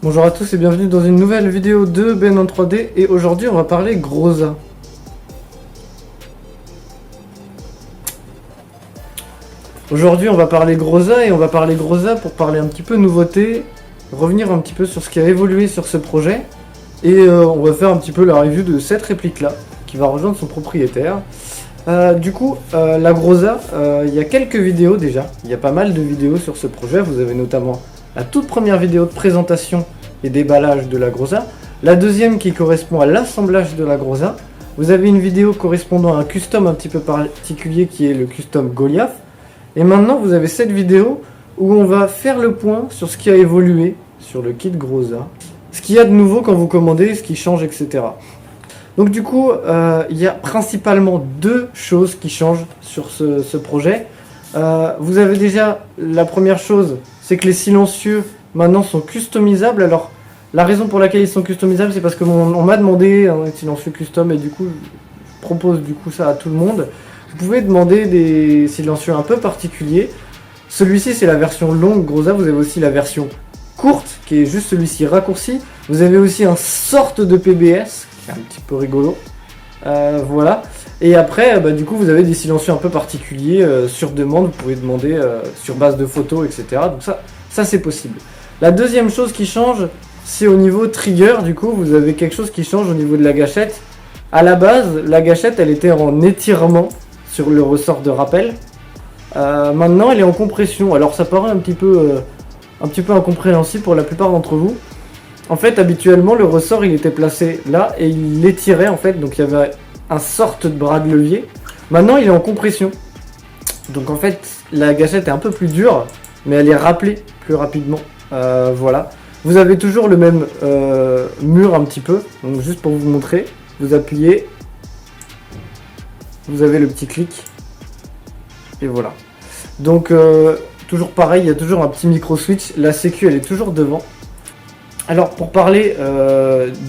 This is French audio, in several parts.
Bonjour à tous et bienvenue dans une nouvelle vidéo de Ben en 3D et aujourd'hui on va parler Groza. Aujourd'hui on va parler Groza et on va parler Groza pour parler un petit peu nouveauté, revenir un petit peu sur ce qui a évolué sur ce projet et on va faire un petit peu la review de cette réplique là qui va rejoindre son propriétaire. La Groza, il y a quelques vidéos déjà, il y a pas mal de vidéos sur ce projet, vous avez notamment la toute première vidéo de présentation et déballage de la Groza, la deuxième qui correspond à l'assemblage de la Groza, vous avez une vidéo correspondant à un custom un petit peu particulier qui est le custom Goliath, et maintenant vous avez cette vidéo où on va faire le point sur ce qui a évolué sur le kit Groza, ce qu'il y a de nouveau quand vous commandez, ce qui change, etc. Donc du coup, il y a principalement deux choses qui changent sur ce projet. Vous avez déjà la première chose, c'est que les silencieux maintenant sont customisables. Alors la raison pour laquelle ils sont customisables, c'est parce que on m'a demandé un silencieux custom et du coup je propose du coup ça à tout le monde. Vous pouvez demander des silencieux un peu particuliers. Celui-ci c'est la version longue Groza, vous avez aussi la version courte qui est juste celui-ci raccourci. Vous avez aussi un sorte de PBS qui est un petit peu rigolo. Voilà. Et après, du coup, vous avez des silencieux un peu particuliers sur demande. Vous pouvez demander sur base de photos, etc. Donc ça c'est possible. La deuxième chose qui change, c'est au niveau trigger. Du coup, vous avez quelque chose qui change au niveau de la gâchette. À la base, la gâchette, elle était en étirement sur le ressort de rappel. Maintenant, elle est en compression. Alors, ça paraît un petit peu incompréhensible pour la plupart d'entre vous. En fait, habituellement, le ressort, il était placé là et il l'étirait en fait. Donc, il y avait un sorte de bras de levier. Maintenant il est en compression, donc en fait la gâchette est un peu plus dure mais elle est rappelée plus rapidement. Voilà, vous avez toujours le même mur un petit peu, donc juste pour vous montrer, vous appuyez, vous avez le petit clic et voilà. Donc toujours pareil, il y a toujours un petit micro switch, la sécu elle est toujours devant. Alors pour parler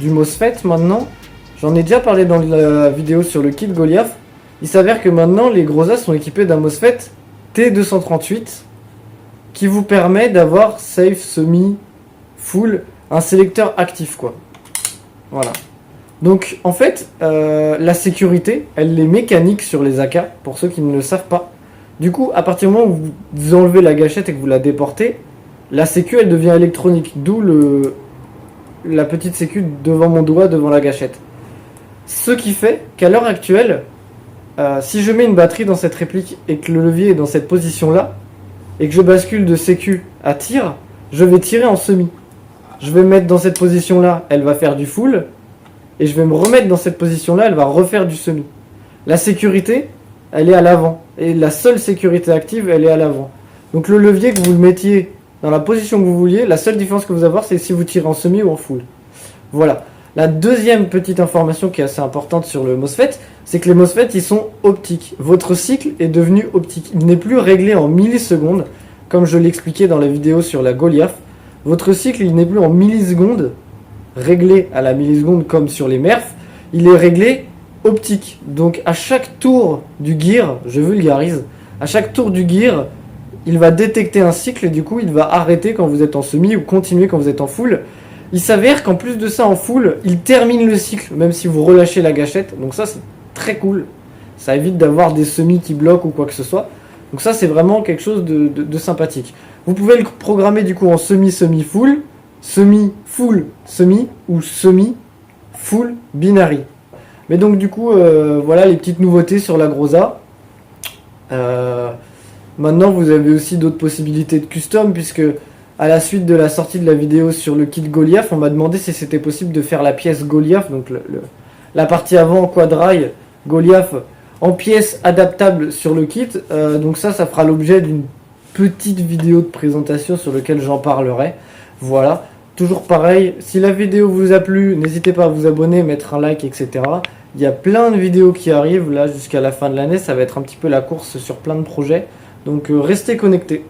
du MOSFET maintenant, j'en ai déjà parlé dans la vidéo sur le kit Goliath. Il s'avère que maintenant les Groza sont équipés d'un MOSFET T238 qui vous permet d'avoir safe, semi, full, un sélecteur actif quoi. Voilà. Donc en fait la sécurité elle est mécanique sur les AK pour ceux qui ne le savent pas. Du coup à partir du moment où vous enlevez la gâchette et que vous la déportez, la sécu elle devient électronique, d'où la petite sécu devant mon doigt devant la gâchette. Ce qui fait qu'à l'heure actuelle, si je mets une batterie dans cette réplique et que le levier est dans cette position là, et que je bascule de sécu à tir, je vais tirer en semi. Je vais me mettre dans cette position là, elle va faire du full, et je vais me remettre dans cette position là, elle va refaire du semi. La sécurité, elle est à l'avant, et la seule sécurité active, elle est à l'avant. Donc le levier, que vous le mettiez dans la position que vous vouliez, la seule différence que vous avez, c'est si vous tirez en semi ou en full. Voilà. La deuxième petite information qui est assez importante sur le MOSFET, c'est que les MOSFET ils sont optiques. Votre cycle est devenu optique. Il n'est plus réglé en millisecondes, comme je l'expliquais dans la vidéo sur la Goliath. Votre cycle il n'est plus en millisecondes, réglé à la milliseconde comme sur les Merf. Il est réglé optique. Donc à chaque tour du gear, je vulgarise, à chaque tour du gear, il va détecter un cycle et du coup il va arrêter quand vous êtes en semi ou continuer quand vous êtes en full. Il s'avère qu'en plus de ça en full, il termine le cycle même si vous relâchez la gâchette. Donc ça c'est très cool. Ça évite d'avoir des semis qui bloquent ou quoi que ce soit. Donc ça c'est vraiment quelque chose de sympathique. Vous pouvez le programmer du coup en semi-semi-full, semi-full, semi ou semi-full binary. Mais donc du coup voilà les petites nouveautés sur la Groza. Maintenant vous avez aussi d'autres possibilités de custom puisque à la suite de la sortie de la vidéo sur le kit Goliath, on m'a demandé si c'était possible de faire la pièce Goliath, donc la partie avant quadrail Goliath en pièce adaptable sur le kit. Donc ça fera l'objet d'une petite vidéo de présentation sur laquelle j'en parlerai. Voilà, toujours pareil, si la vidéo vous a plu, n'hésitez pas à vous abonner, mettre un like, etc. Il y a plein de vidéos qui arrivent là jusqu'à la fin de l'année, ça va être un petit peu la course sur plein de projets. Donc restez connectés.